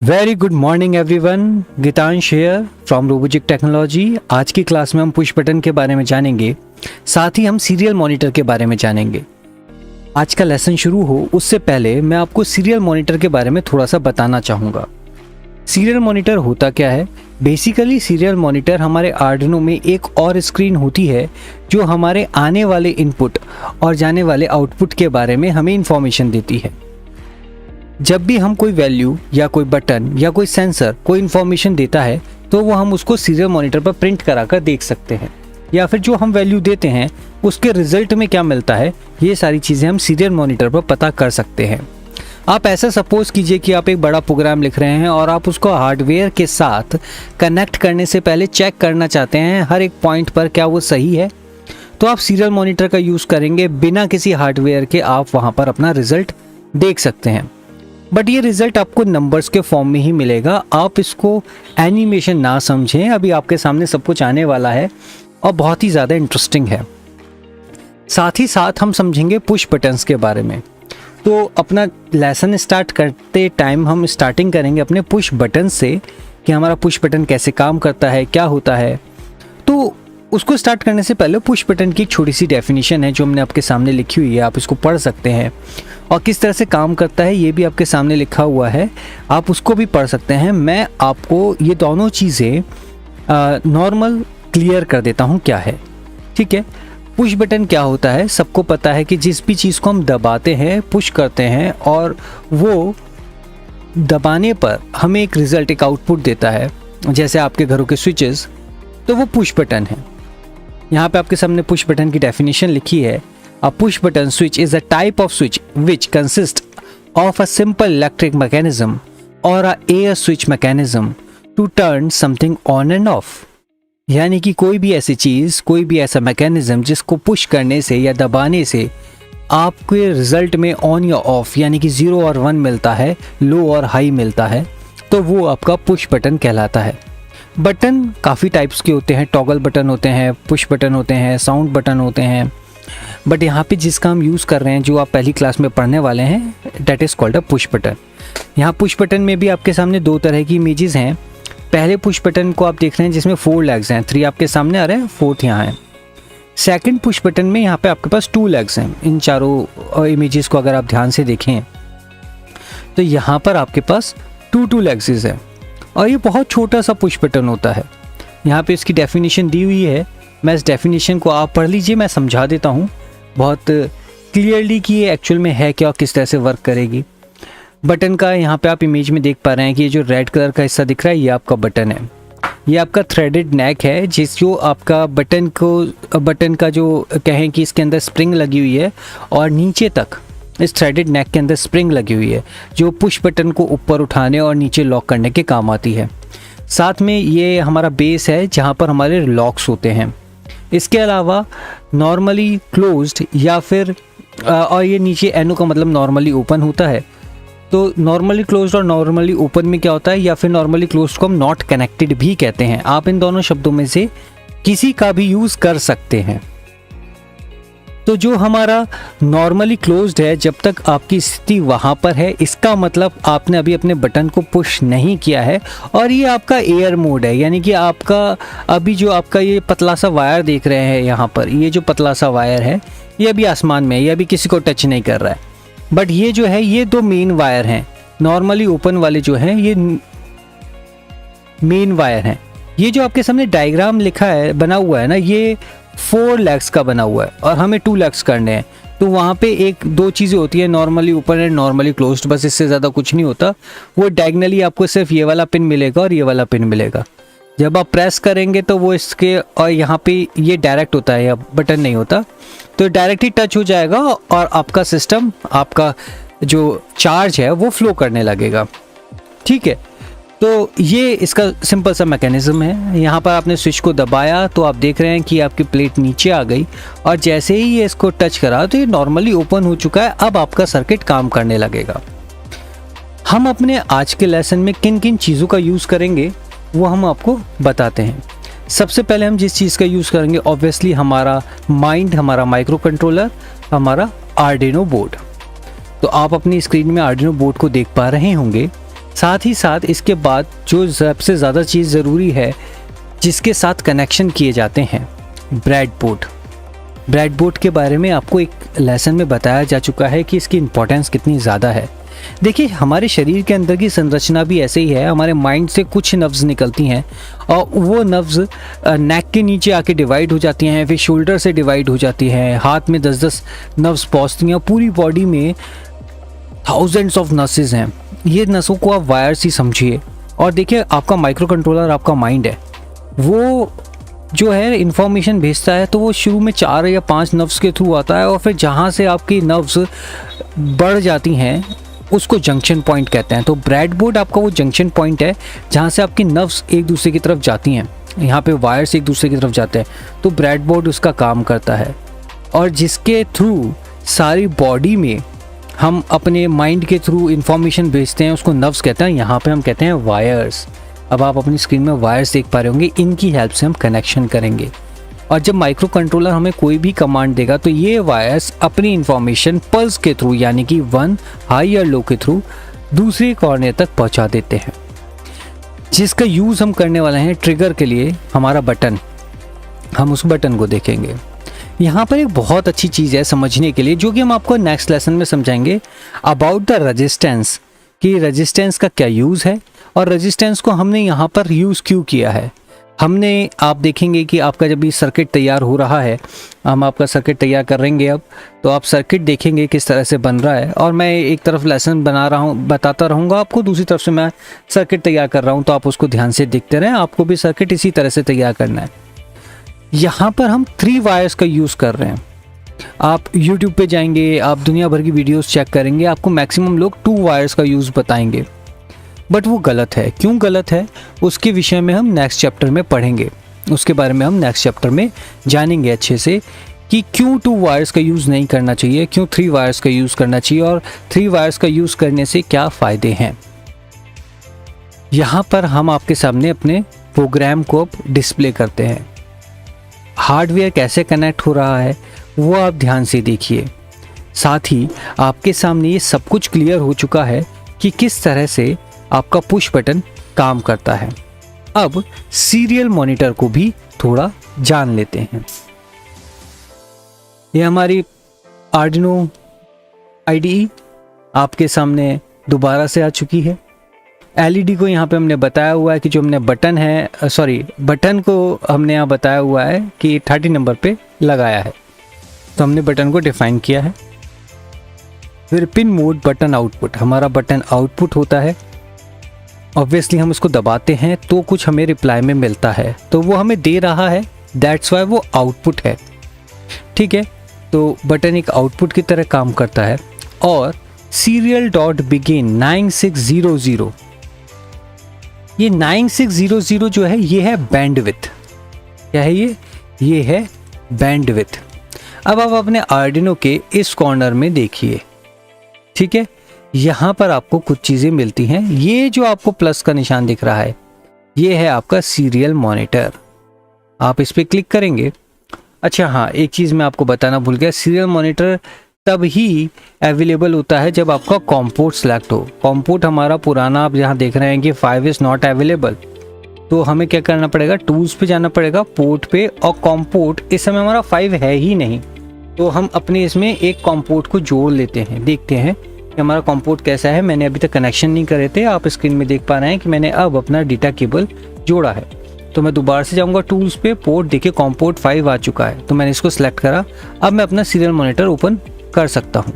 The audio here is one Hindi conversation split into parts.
Very good morning everyone, Geetansh here from रोबोजिक टेक्नोलॉजी। आज की क्लास में हम पुश बटन के बारे में जानेंगे, साथ ही हम सीरियल मॉनिटर के बारे में जानेंगे। आज का लेसन शुरू हो उससे पहले मैं आपको सीरियल मॉनिटर के बारे में थोड़ा सा बताना चाहूँगा। सीरियल मॉनिटर होता क्या है? बेसिकली सीरियल मॉनिटर हमारे आर्डिनो में एक और स्क्रीन होती है जो हमारे आने वाले इनपुट और जाने वाले आउटपुट के बारे में हमें इंफॉर्मेशन देती है। जब भी हम कोई वैल्यू या कोई बटन या कोई सेंसर कोई इन्फॉर्मेशन देता है तो वो हम उसको सीरियल मॉनिटर पर प्रिंट कराकर देख सकते हैं, या फिर जो हम वैल्यू देते हैं उसके रिजल्ट में क्या मिलता है, ये सारी चीज़ें हम सीरियल मॉनिटर पर पता कर सकते हैं। आप ऐसा सपोज कीजिए कि आप एक बड़ा प्रोग्राम लिख रहे हैं और आप उसको हार्डवेयर के साथ कनेक्ट करने से पहले चेक करना चाहते हैं हर एक पॉइंट पर क्या वो सही है, तो आप सीरियल मॉनिटर का यूज़ करेंगे। बिना किसी हार्डवेयर के आप वहाँ पर अपना रिजल्ट देख सकते हैं, बट ये रिजल्ट आपको नंबर्स के फॉर्म में ही मिलेगा। आप इसको एनिमेशन ना समझें, अभी आपके सामने सब कुछ आने वाला है और बहुत ही ज़्यादा इंटरेस्टिंग है। साथ ही साथ हम समझेंगे पुश बटन्स के बारे में। तो अपना लेसन स्टार्ट करते टाइम हम स्टार्टिंग करेंगे अपने पुश बटन से कि हमारा पुश बटन कैसे काम करता है, क्या होता है। तो उसको स्टार्ट करने से पहले पुश बटन की एक छोटी सी डेफिनेशन है जो हमने आपके सामने लिखी हुई है, आप इसको पढ़ सकते हैं। और किस तरह से काम करता है ये भी आपके सामने लिखा हुआ है, आप उसको भी पढ़ सकते हैं। मैं आपको ये दोनों चीज़ें नॉर्मल क्लियर कर देता हूँ क्या है, ठीक है। पुश बटन क्या होता है, सबको पता है कि जिस भी चीज़ को हम दबाते हैं, पुश करते हैं और वो दबाने पर हमें एक रिज़ल्ट, एक आउटपुट देता है, जैसे आपके घरों के स्विचेस, तो वो पुश बटन है। यहाँ पे आपके सामने पुश बटन की डेफिनेशन लिखी है। A push button switch is a type of switch which consists of a simple electric mechanism or a air switch mechanism to turn something on and off। यानी कि कोई भी ऐसी चीज़, कोई भी ऐसा मैकेनिज्म जिसको पुश करने से या दबाने से आपके रिजल्ट में ऑन या ऑफ यानी कि 0 और 1 मिलता है, लो और हाई मिलता है, तो वो आपका पुश बटन कहलाता है। बटन काफ़ी टाइप्स के होते हैं, टॉगल बटन होते हैं, पुश बटन होते हैं, साउंड बटन होते हैं, बट यहाँ पे जिसका हम यूज़ कर रहे हैं, जो आप पहली क्लास में पढ़ने वाले हैं, that is called a push button. यहाँ पुश बटन में भी आपके सामने दो तरह की इमेजेस हैं। पहले पुश बटन को आप देख रहे हैं जिसमें 4 लेग्स हैं, 3 आपके सामने आ रहे हैं, 4th यहाँ है। सेकंड पुश बटन में यहाँ पे आपके पास 2 लेग्स हैं। इन चारों इमेजेस को अगर आप ध्यान से देखें तो यहाँ पर आपके पास 2 लेग्स हैं और ये बहुत छोटा सा पुश बटन होता है। यहाँ पे इसकी डेफिनेशन दी हुई है, मैं इस डेफिनेशन को आप पढ़ लीजिए, मैं समझा देता हूँ बहुत क्लियरली कि ये एक्चुअल में है क्या और किस तरह से वर्क करेगी। बटन का यहाँ पे आप इमेज में देख पा रहे हैं कि ये जो रेड कलर का हिस्सा दिख रहा है ये आपका बटन है। ये आपका थ्रेडेड नेक है, जो आपका बटन का जो कहें कि इसके अंदर स्प्रिंग लगी हुई है और नीचे तक इस थ्रेडेड नेक के अंदर स्प्रिंग लगी हुई है जो पुश बटन को ऊपर उठाने और नीचे लॉक करने के काम आती है। साथ में ये हमारा बेस है जहाँ पर हमारे लॉक्स होते हैं। इसके अलावा नॉर्मली क्लोज्ड या फिर और ये नीचे एनो का मतलब नॉर्मली ओपन होता है। तो नॉर्मली क्लोज्ड और नॉर्मली ओपन में क्या होता है, या फिर नॉर्मली क्लोज्ड को हम नॉट कनेक्टेड भी कहते हैं। आप इन दोनों शब्दों में से किसी का भी यूज़ कर सकते हैं। तो जो हमारा नॉर्मली क्लोज्ड है, जब तक आपकी स्थिति वहाँ पर है, इसका मतलब आपने अभी अपने बटन को पुश नहीं किया है और ये आपका एयर मोड है। यानी कि आपका अभी जो आपका ये पतला सा वायर देख रहे हैं यहाँ पर, ये जो पतला सा वायर है ये अभी आसमान में है, ये अभी किसी को टच नहीं कर रहा है। बट ये जो है ये 2 मेन वायर हैं, नॉर्मली ओपन वाले जो हैं ये मेन वायर हैं। ये जो आपके सामने डायग्राम लिखा है, बना हुआ है ना, ये 4 लेग्स का बना हुआ है और हमें 2 लेग्स करने हैं। तो वहाँ पे 1-2 चीज़ें होती है, normally open and normally closed, बस इससे ज़्यादा कुछ नहीं होता। वो डायगनली आपको सिर्फ ये वाला पिन मिलेगा और ये वाला पिन मिलेगा। जब आप प्रेस करेंगे तो वो इसके, और यहाँ पे ये डायरेक्ट होता है या बटन नहीं होता, तो डायरेक्ट ही टच हो जाएगा और आपका सिस्टम, आपका जो चार्ज है वो फ्लो करने लगेगा, ठीक है। तो ये इसका सिंपल सा मैकेनिज्म है। यहाँ पर आपने स्विच को दबाया तो आप देख रहे हैं कि आपकी प्लेट नीचे आ गई और जैसे ही ये इसको टच करा तो ये नॉर्मली ओपन हो चुका है। अब आपका सर्किट काम करने लगेगा। हम अपने आज के लेसन में किन किन चीज़ों का यूज़ करेंगे वो हम आपको बताते हैं। सबसे पहले हम जिस चीज़ का यूज़ करेंगे, ऑब्वियसली हमारा माइंड, हमारा माइक्रो कंट्रोलर, हमारा आर्डिनो बोर्ड। तो आप अपनी स्क्रीन में आर्डिनो बोर्ड को देख पा रहे होंगे। साथ ही साथ इसके बाद जो सबसे ज़्यादा चीज़ ज़रूरी है जिसके साथ कनेक्शन किए जाते हैं, ब्रेडबोर्ड। ब्रेडबोर्ड के बारे में आपको एक लेसन में बताया जा चुका है कि इसकी इम्पोर्टेंस कितनी ज़्यादा है। देखिए, हमारे शरीर के अंदर की संरचना भी ऐसे ही है। हमारे माइंड से कुछ नर्व्स निकलती हैं और वो नर्व्स नेक के नीचे आके डिवाइड हो जाती हैं, फिर शोल्डर से डिवाइड हो जाती हैं, हाथ में 10-10 नर्व्स पहुँचती हैं। पूरी बॉडी में थाउजेंड्स ऑफ नसेस हैं। ये नसों को आप वायर्स ही समझिए। और देखिए, आपका माइक्रो कंट्रोलर आपका माइंड है, वो जो है इंफॉर्मेशन भेजता है तो वो शुरू में 4 या 5 नर्व्स के थ्रू आता है और फिर जहाँ से आपकी नर्व्स बढ़ जाती हैं उसको जंक्शन पॉइंट कहते हैं। तो ब्रेडबोर्ड आपका वो जंक्शन पॉइंट है जहाँ से आपकी नर्व्स एक दूसरे की तरफ जाती हैं, यहाँ पे वायर्स एक दूसरे की तरफ जाते हैं, तो ब्रेडबोर्ड उसका काम करता है। और जिसके थ्रू सारी बॉडी में हम अपने माइंड के थ्रू इंफॉर्मेशन भेजते हैं, उसको नर्व्स कहते हैं। यहाँ पे हम कहते हैं वायर्स। अब आप अपनी स्क्रीन में वायर्स देख पा रहे होंगे, इनकी हेल्प से हम कनेक्शन करेंगे। और जब माइक्रो कंट्रोलर हमें कोई भी कमांड देगा तो ये वायर्स अपनी इंफॉर्मेशन पल्स के थ्रू, यानी कि 1 हाई या लो के थ्रू दूसरे कॉर्नर तक पहुंचा देते हैं, जिसका यूज़ हम करने वाले हैं ट्रिगर के लिए। हमारा बटन, हम उस बटन को देखेंगे। यहाँ पर एक बहुत अच्छी चीज़ है समझने के लिए, जो कि हम आपको नेक्स्ट लेसन में समझाएंगे, अबाउट द रेजिस्टेंस, कि रेजिस्टेंस का क्या यूज़ है और रेजिस्टेंस को हमने यहाँ पर यूज़ क्यों किया है। हमने, आप देखेंगे कि आपका जब भी सर्किट तैयार हो रहा है, हम आपका सर्किट तैयार करेंगे अब, तो आप सर्किट देखेंगे किस तरह से बन रहा है। और मैं एक तरफ लेसन बना रहा हूँ, बताता रहूँगा आपको, दूसरी तरफ से मैं सर्किट तैयार कर रहा हूँ, तो आप उसको ध्यान से देखते रहें। आपको भी सर्किट इसी तरह से तैयार करना है। यहाँ पर हम 3 वायर्स का यूज़ कर रहे हैं। आप YouTube पे जाएंगे, आप दुनिया भर की वीडियोस चेक करेंगे, आपको मैक्सिमम लोग 2 वायर्स का यूज़ बताएंगे, बट वो गलत है। क्यों गलत है उसके विषय में हम नेक्स्ट चैप्टर में पढ़ेंगे। उसके बारे में हम नेक्स्ट चैप्टर में जानेंगे अच्छे से कि क्यों 2 वायर्स का यूज़ नहीं करना चाहिए, क्यों 3 वायर्स का यूज़ करना चाहिए और 3 वायर्स का यूज़ करने से क्या फ़ायदे हैं। यहाँ पर हम आपके सामने अपने प्रोग्राम को अब डिस्प्ले करते हैं। हार्डवेयर कैसे कनेक्ट हो रहा है वो आप ध्यान से देखिए। साथ ही आपके सामने ये सब कुछ क्लियर हो चुका है कि किस तरह से आपका पुश बटन काम करता है। अब सीरियल मॉनिटर को भी थोड़ा जान लेते हैं। ये हमारी आर्डिनो IDE आपके सामने दोबारा से आ चुकी है। LED को यहाँ पे हमने बताया हुआ है कि जो हमने बटन है, बटन को हमने यहाँ बताया हुआ है कि 30 नंबर पे लगाया है, तो हमने बटन को डिफाइन किया है। फिर पिन मोड बटन आउटपुट, हमारा बटन आउटपुट होता है। ऑब्वियसली हम उसको दबाते हैं तो कुछ हमें रिप्लाई में मिलता है, तो वो हमें दे रहा है, दैट्स वाई वो आउटपुट है। ठीक है, तो बटन एक आउटपुट की तरह काम करता है। और serial.begin 9600, ये 9600 जो है ये है बैंडविड्थ। क्या है ये है बैंडविड्थ। अब आप अपने आर्डिनो के इस कॉर्नर में देखिए, ठीक है, यहाँ पर आपको कुछ चीज़ें मिलती हैं। ये जो आपको प्लस का निशान दिख रहा है ये है आपका सीरियल मॉनिटर। आप इस पर क्लिक करेंगे। अच्छा हाँ, एक चीज़ मैं आपको बताना भूल गया, सीरियल मॉनिटर तब ही अवेलेबल होता है जब आपका कॉम पोर्ट सेलेक्ट हो। कॉम पोर्ट हमारा पुराना, आप यहाँ देख रहे हैं कि 5 इज़ नॉट अवेलेबल, तो हमें क्या करना पड़ेगा, टूल्स पे जाना पड़ेगा, पोर्ट पे, और कॉम पोर्ट इस समय हमारा 5 है ही नहीं, तो हम अपने इसमें एक कॉम पोर्ट को जोड़ लेते हैं। देखते हैं कि हमारा कॉम पोर्ट कैसा है। मैंने अभी तक कनेक्शन नहीं करे थे, आप स्क्रीन में देख पा रहे हैं कि मैंने अब अपना डेटा केबल जोड़ा है। तो मैं दोबारा से जाऊंगा टूल्स पे, पोर्ट, देखिए कॉम पोर्ट 5 आ चुका है, तो मैंने इसको सिलेक्ट करा। अब मैं अपना सीरियल मॉनिटर ओपन कर सकता हूँ।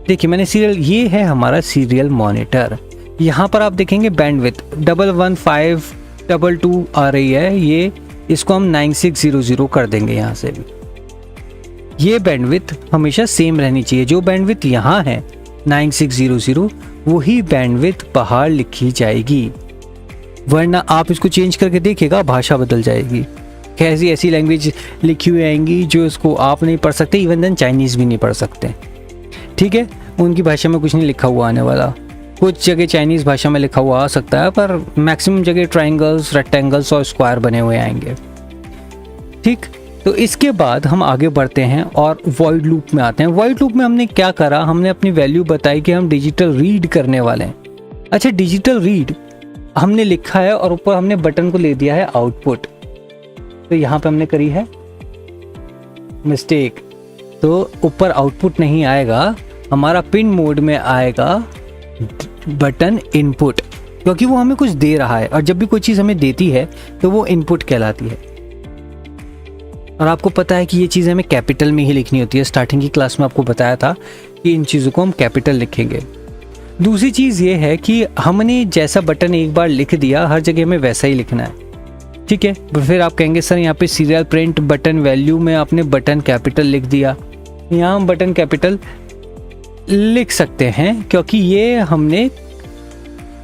देखिए मैंने सीरियल, ये है हमारा सीरियल मॉनिटर। यहाँ पर आप देखेंगे बैंडविड्थ 11522 आ रही है, ये इसको हम 9600 कर देंगे। यहाँ से भी ये बैंडविड्थ हमेशा सेम रहनी चाहिए। जो बैंडविड्थ यहाँ है 9600 वही बैंडविड्थ बाहर लिखी जाएगी, वरना आप इसको चेंज करके देखिएगा भाषा बदल जाएगी। कैसी ऐसी लैंग्वेज लिखी हुई आएंगी जो इसको आप नहीं पढ़ सकते, इवन देन चाइनीज़ भी नहीं पढ़ सकते। ठीक है, उनकी भाषा में कुछ नहीं लिखा हुआ आने वाला। कुछ जगह चाइनीज़ भाषा में लिखा हुआ आ सकता है, पर मैक्सिमम जगह ट्रायंगल्स, रेक्टेंगल्स और स्क्वायर बने हुए आएंगे। ठीक, तो इसके बाद हम आगे बढ़ते हैं और वॉइड लूप में आते हैं। वॉइड लूप में हमने क्या करा, हमने अपनी वैल्यू बताई कि हम डिजिटल रीड करने वाले हैं। अच्छा, डिजिटल रीड हमने लिखा है और ऊपर हमने बटन को ले दिया है आउटपुट, तो यहाँ पे हमने करी है मिस्टेक, तो ऊपर आउटपुट नहीं आएगा, हमारा पिन मोड में आएगा बटन इनपुट, क्योंकि वो हमें कुछ दे रहा है, और जब भी कोई चीज़ हमें देती है तो वो इनपुट कहलाती है। और आपको पता है कि ये चीज़ हमें कैपिटल में ही लिखनी होती है। स्टार्टिंग की क्लास में आपको बताया था कि इन चीज़ों को हम कैपिटल लिखेंगे। दूसरी चीज़ ये है कि हमने जैसा बटन एक बार लिख दिया, हर जगह हमें वैसा ही लिखना है, ठीक है। फिर आप कहेंगे सर यहाँ पे सीरियल प्रिंट बटन वैल्यू में आपने बटन कैपिटल लिख दिया। यहाँ हम बटन कैपिटल लिख सकते हैं क्योंकि ये हमने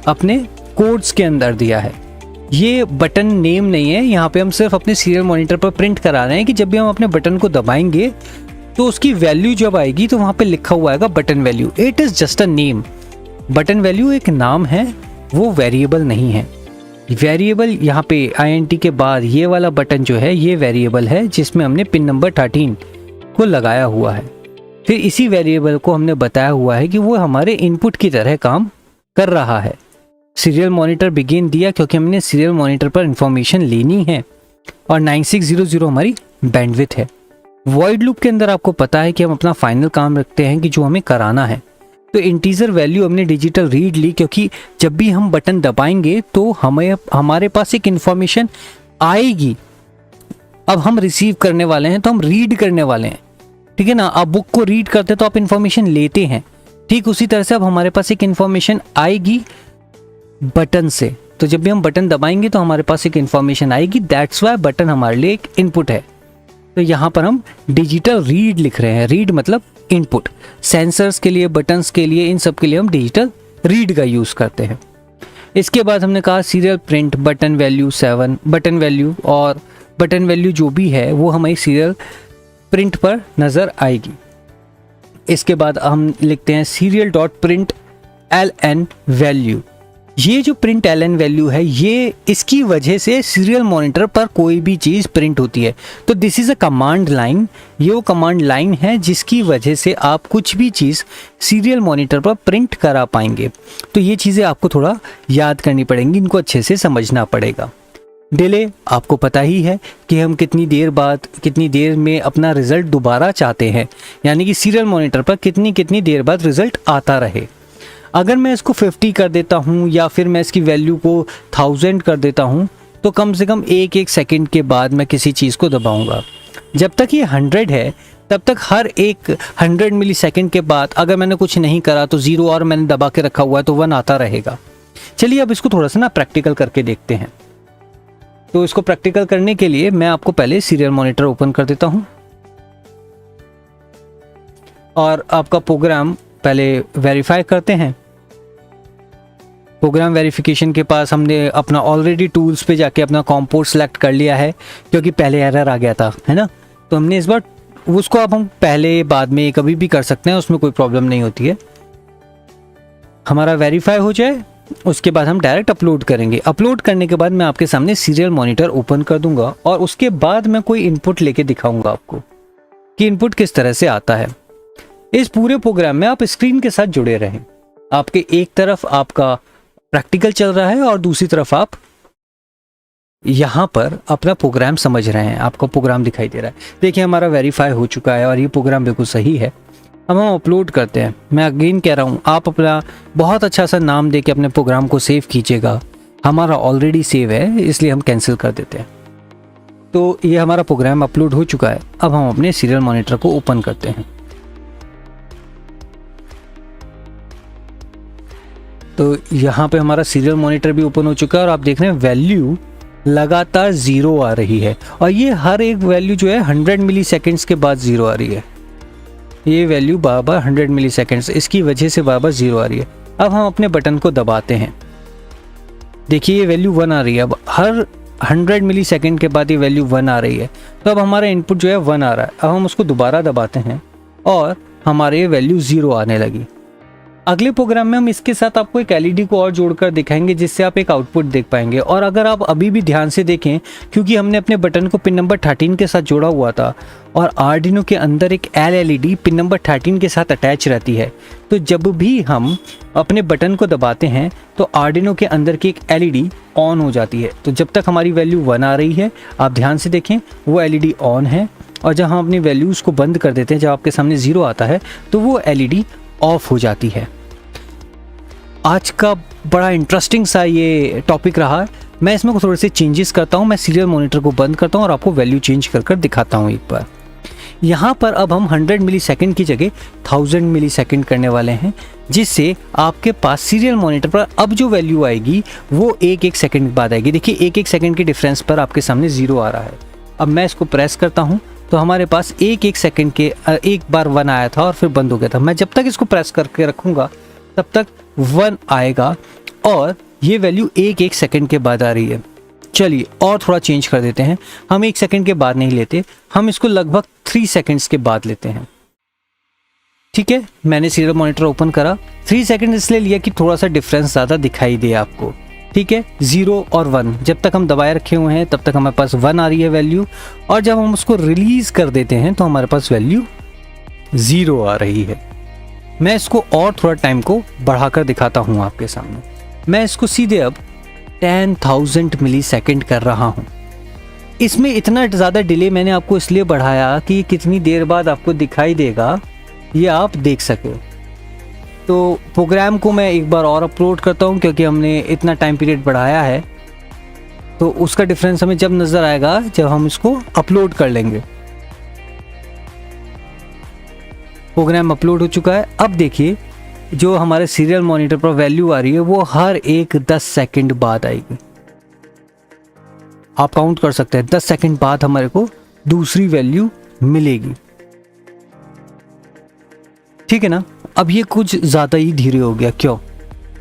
अपने कोड्स के अंदर दिया है, ये बटन नेम नहीं है। यहाँ पे हम सिर्फ अपने सीरियल मॉनिटर पर प्रिंट करा रहे हैं कि जब भी हम अपने बटन को दबाएंगे तो उसकी वैल्यू जब आएगी तो वहाँ पे लिखा हुआ आएगा button value. It is just a name. Button value एक नाम है, वो वेरिएबल नहीं है। वेरिएबल यहाँ पे INT के बाद ये वाला बटन जो है ये वेरिएबल है जिसमें हमने पिन नंबर 13 को लगाया हुआ है। फिर इसी वेरिएबल को हमने बताया हुआ है कि वो हमारे इनपुट की तरह काम कर रहा है। सीरियल मॉनिटर बिगिन दिया क्योंकि हमने सीरियल मॉनिटर पर इंफॉर्मेशन लेनी है, और 9600 हमारी बैंडविड्थ है। वॉइड लूप के अंदर आपको पता है कि हम अपना फाइनल काम रखते हैं कि जो हमें कराना है। तो इंटीजर वैल्यू हमने डिजिटल रीड ली क्योंकि जब भी हम बटन दबाएंगे तो हमारे पास एक इंफॉर्मेशन आएगी। अब हम रिसीव करने वाले हैं तो हम रीड करने वाले हैं, ठीक है ना। आप बुक को रीड करते तो आप इंफॉर्मेशन लेते हैं, ठीक उसी तरह से अब हमारे पास एक इंफॉर्मेशन आएगी बटन से। तो जब भी हम बटन दबाएंगे तो हमारे पास एक इंफॉर्मेशन आएगी, दैट्स वाई बटन हमारे लिए एक इनपुट है। तो यहाँ पर हम डिजिटल रीड लिख रहे हैं। रीड मतलब इनपुट। सेंसर्स के लिए, बटन्स के लिए, इन सब के लिए हम डिजिटल रीड का यूज़ करते हैं। इसके बाद हमने कहा serial print button value 7, button value, और बटन वैल्यू जो भी है वो हमारी सीरियल प्रिंट पर नज़र आएगी। इसके बाद हम लिखते हैं serial dot print LN value. ये जो प्रिंट LN वैल्यू है, ये इसकी वजह से सीरियल मॉनिटर पर कोई भी चीज़ प्रिंट होती है। तो this is a command line. ये वो कमांड लाइन है जिसकी वजह से आप कुछ भी चीज़ सीरियल मॉनिटर पर प्रिंट करा पाएंगे। तो ये चीज़ें आपको थोड़ा याद करनी पड़ेंगी, इनको अच्छे से समझना पड़ेगा। डिले आपको पता ही है कि हम कितनी देर में अपना रिज़ल्ट दोबारा चाहते हैं, यानी कि सीरियल मॉनिटर पर कितनी देर बाद रिज़ल्ट आता रहे। अगर मैं इसको 50 कर देता हूँ या फिर मैं इसकी वैल्यू को 1000 कर देता हूँ तो कम से कम एक सेकंड के बाद मैं किसी चीज़ को दबाऊंगा। जब तक ये 100 है तब तक हर एक 100 मिली सेकेंड के बाद अगर मैंने कुछ नहीं करा तो 0 और मैंने दबा के रखा हुआ है तो 1 आता रहेगा। चलिए अब इसको थोड़ा सा ना प्रैक्टिकल करके देखते हैं। तो इसको प्रैक्टिकल करने के लिए मैं आपको पहले सीरियल मॉनिटर ओपन कर देता हूँ और आपका प्रोग्राम पहले वेरीफाई करते हैं। प्रोग्राम वेरिफिकेशन के पास हमने अपना ऑलरेडी टूल्स पे जाके अपना कॉम्पोर्ट सेलेक्ट कर लिया है क्योंकि पहले एरर आ गया था, है ना। तो हमने इस बार उसको अब हम पहले बाद में कभी भी कर सकते हैं, उसमें कोई प्रॉब्लम नहीं होती है। हमारा वेरीफाई हो जाए उसके बाद हम डायरेक्ट अपलोड करेंगे। अपलोड करने के बाद मैं आपके सामने सीरियल मॉनिटर ओपन कर दूंगा और उसके बाद मैं कोई इनपुट लेके दिखाऊंगा आपको कि इनपुट किस तरह से आता है। इस पूरे प्रोग्राम में आप स्क्रीन के साथ जुड़े रहें। आपके एक तरफ आपका प्रैक्टिकल चल रहा है और दूसरी तरफ आप यहाँ पर अपना प्रोग्राम समझ रहे हैं, आपको प्रोग्राम दिखाई दे रहा है। देखिए हमारा वेरीफाई हो चुका है और ये प्रोग्राम बिल्कुल सही है। अब हम अपलोड करते हैं। मैं अगेन कह रहा हूँ आप अपना बहुत अच्छा सा नाम दे के अपने प्रोग्राम को सेव कीजिएगा। हमारा ऑलरेडी सेव है इसलिए हम कैंसिल कर देते हैं। तो ये हमारा प्रोग्राम अपलोड हो चुका है। अब हम अपने सीरियल मॉनिटर को ओपन करते हैं। तो यहाँ पे हमारा सीरियल मॉनिटर भी ओपन हो चुका है और आप देख रहे हैं वैल्यू लगातार 0 आ रही है और ये हर एक वैल्यू जो है 100 मिली सेकेंड्स के बाद 0 आ रही है। ये वैल्यू बार 100 मिली सेकेंड्स, इसकी वजह से बार 0 आ रही है। अब हम अपने बटन को दबाते हैं। देखिए ये वैल्यू 1 आ रही है। अब हर 100 मिली सेकेंड के बाद ये वैल्यू 1 आ रही है। तो अब हमारा इनपुट जो है 1 आ रहा है। अब हम उसको दोबारा दबाते हैं और हमारे ये वैल्यू 0 आने लगी। अगले प्रोग्राम में हम इसके साथ आपको एक एलईडी को और जोड़कर दिखाएंगे जिससे आप एक आउटपुट देख पाएंगे। और अगर आप अभी भी ध्यान से देखें, क्योंकि हमने अपने बटन को पिन नंबर 13 के साथ जोड़ा हुआ था और आर्डिनो के अंदर एक एलईडी पिन नंबर 13 के साथ अटैच रहती है, तो जब भी हम अपने बटन को दबाते हैं तो आर्डिनो के अंदर की एक एलईडी ऑन हो जाती है। तो जब तक हमारी वैल्यू 1 आ रही है, आप ध्यान से देखें, वो एलईडी ऑन है, और जब हम अपनी वैल्यूज़ को बंद कर देते हैं, जब आपके सामने 0 आता है, तो वो एलईडी ऑफ हो जाती है। आज का बड़ा इंटरेस्टिंग सा ये टॉपिक रहा। मैं इसमें थोड़े से चेंजेस करता हूँ। मैं सीरियल मॉनिटर को बंद करता हूँ और आपको वैल्यू चेंज कर दिखाता हूँ एक बार। यहाँ पर अब हम 100 मिली सेकेंड की जगह 1000 मिली सेकेंड करने वाले हैं, जिससे आपके पास सीरियल मॉनिटर पर अब जो वैल्यू आएगी वो एक सेकेंड बाद आएगी। देखिए, एक सेकेंड के डिफरेंस पर आपके सामने 0 आ रहा है। अब मैं इसको प्रेस करता हूँ तो हमारे पास एक सेकेंड के एक बार 1 आया था और फिर बंद हो गया था। मैं जब तक इसको प्रेस करके रखूँगा तब तक 1 आएगा और ये वैल्यू एक सेकेंड के बाद आ रही है। चलिए और थोड़ा चेंज कर देते हैं। हम 1 सेकेंड के बाद नहीं लेते, हम इसको लगभग 3 सेकेंड्स के बाद लेते हैं। ठीक है, मैंने सीरियल मॉनिटर ओपन करा। 3 सेकेंड इसलिए लिया कि थोड़ा सा डिफरेंस ज़्यादा दिखाई दे आपको। ठीक है, 0 और 1 जब तक हम दबाए रखे हुए हैं तब तक हमारे पास 1 आ रही है वैल्यू, और जब हम उसको रिलीज़ कर देते हैं तो हमारे पास वैल्यू 0 आ रही है। मैं इसको और थोड़ा टाइम को बढ़ाकर दिखाता हूँ आपके सामने। मैं इसको सीधे अब 10,000 मिली सेकेंड कर रहा हूँ। इसमें इतना ज़्यादा डिले मैंने आपको इसलिए बढ़ाया कि कितनी देर बाद आपको दिखाई देगा ये आप देख सके। तो प्रोग्राम को मैं एक बार और अपलोड करता हूँ, क्योंकि हमने इतना टाइम पीरियड बढ़ाया है, तो उसका डिफरेंस हमें जब नज़र आएगा जब हम इसको अपलोड कर लेंगे। प्रोग्राम अपलोड हो चुका है। अब देखिए, जो हमारे सीरियल मॉनिटर पर वैल्यू आ रही है वो हर एक 10 सेकंड बाद आएगी। आप काउंट कर सकते हैं, 10 सेकंड बाद हमारे को दूसरी वैल्यू मिलेगी। ठीक है ना। अब ये कुछ ज़्यादा ही धीरे हो गया, क्यों?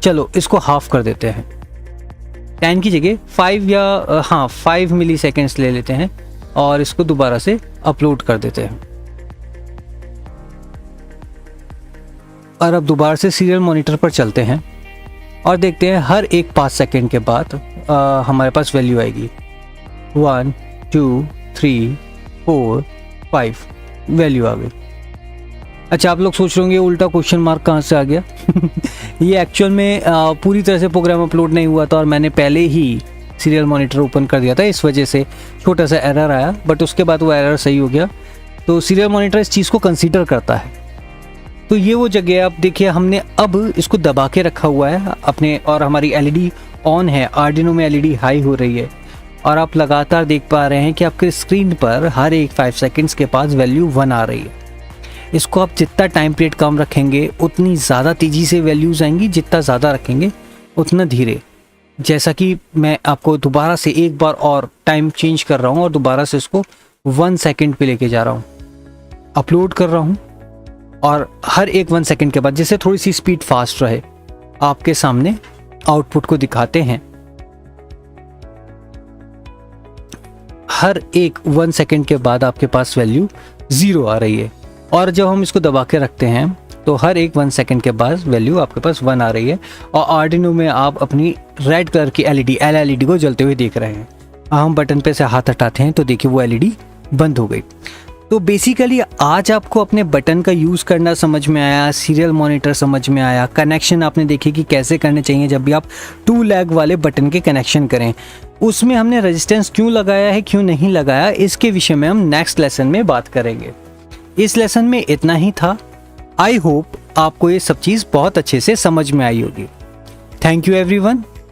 चलो इसको हाफ कर देते हैं। 10 की जगह 5 मिली सेकेंड्स ले लेते हैं और इसको दोबारा से अपलोड कर देते हैं। और अब दोबारा से सीरियल मॉनिटर पर चलते हैं और देखते हैं हर एक 5 सेकेंड के बाद हमारे पास वैल्यू आएगी। 1 2 3 4 5 वैल्यू आ गई। अच्छा, आप लोग सोच रहे होंगे उल्टा क्वेश्चन मार्क कहाँ से आ गया? ये एक्चुअल में पूरी तरह से प्रोग्राम अपलोड नहीं हुआ था और मैंने पहले ही सीरियल मॉनिटर ओपन कर दिया था, इस वजह से छोटा सा एरर आया, बट उसके बाद वो एरर सही हो गया। तो सीरियल मॉनिटर इस चीज़ को कंसीडर करता है। तो ये वो जगह, आप देखिए हमने अब इसको दबा के रखा हुआ है अपने, और हमारी एलईडी ऑन है, आर्डिनो में एलईडी हाई हो रही है, और आप लगातार देख पा रहे हैं कि आपके स्क्रीन पर हर एक 5 सेकेंड्स के पास वैल्यू 1 आ रही है। इसको आप जितना टाइम पीरियड कम रखेंगे उतनी ज़्यादा तेज़ी से वैल्यूज़ आएंगी, जितना ज़्यादा रखेंगे उतना धीरे। जैसा कि मैं आपको दोबारा से एक बार और टाइम चेंज कर रहा हूँ और दोबारा से इसको 1 सेकेंड पे लेके जा रहा हूँ, अपलोड कर रहा हूँ, और हर एक 1 सेकेंड के बाद, जैसे थोड़ी सी स्पीड फास्ट रहे, आपके सामने आउटपुट को दिखाते हैं। हर एक 1 सेकेंड के बाद आपके पास वैल्यू 0 आ रही है, और जब हम इसको दबा के रखते हैं तो हर एक 1 सेकेंड के बाद वैल्यू आपके पास 1 आ रही है। और आर्डिनो में आप अपनी रेड कलर की एलईडी को जलते हुए देख रहे हैं। हम बटन पे से हाथ हटाते हैं तो देखिए वो एलईडी बंद हो गई। तो बेसिकली आज आपको अपने बटन का यूज़ करना समझ में आया, सीरियल मॉनिटर समझ में आया, कनेक्शन आपने देखे कि कैसे करने चाहिए जब भी आप 2 लेग वाले बटन के कनेक्शन करें। उसमें हमने रेजिस्टेंस क्यों लगाया है, क्यों नहीं लगाया, इसके विषय में हम नेक्स्ट लेसन में बात करेंगे। इस लेसन में इतना ही था। आई होप आपको ये सब चीज़ बहुत अच्छे से समझ में आई होगी। Thank you everyone.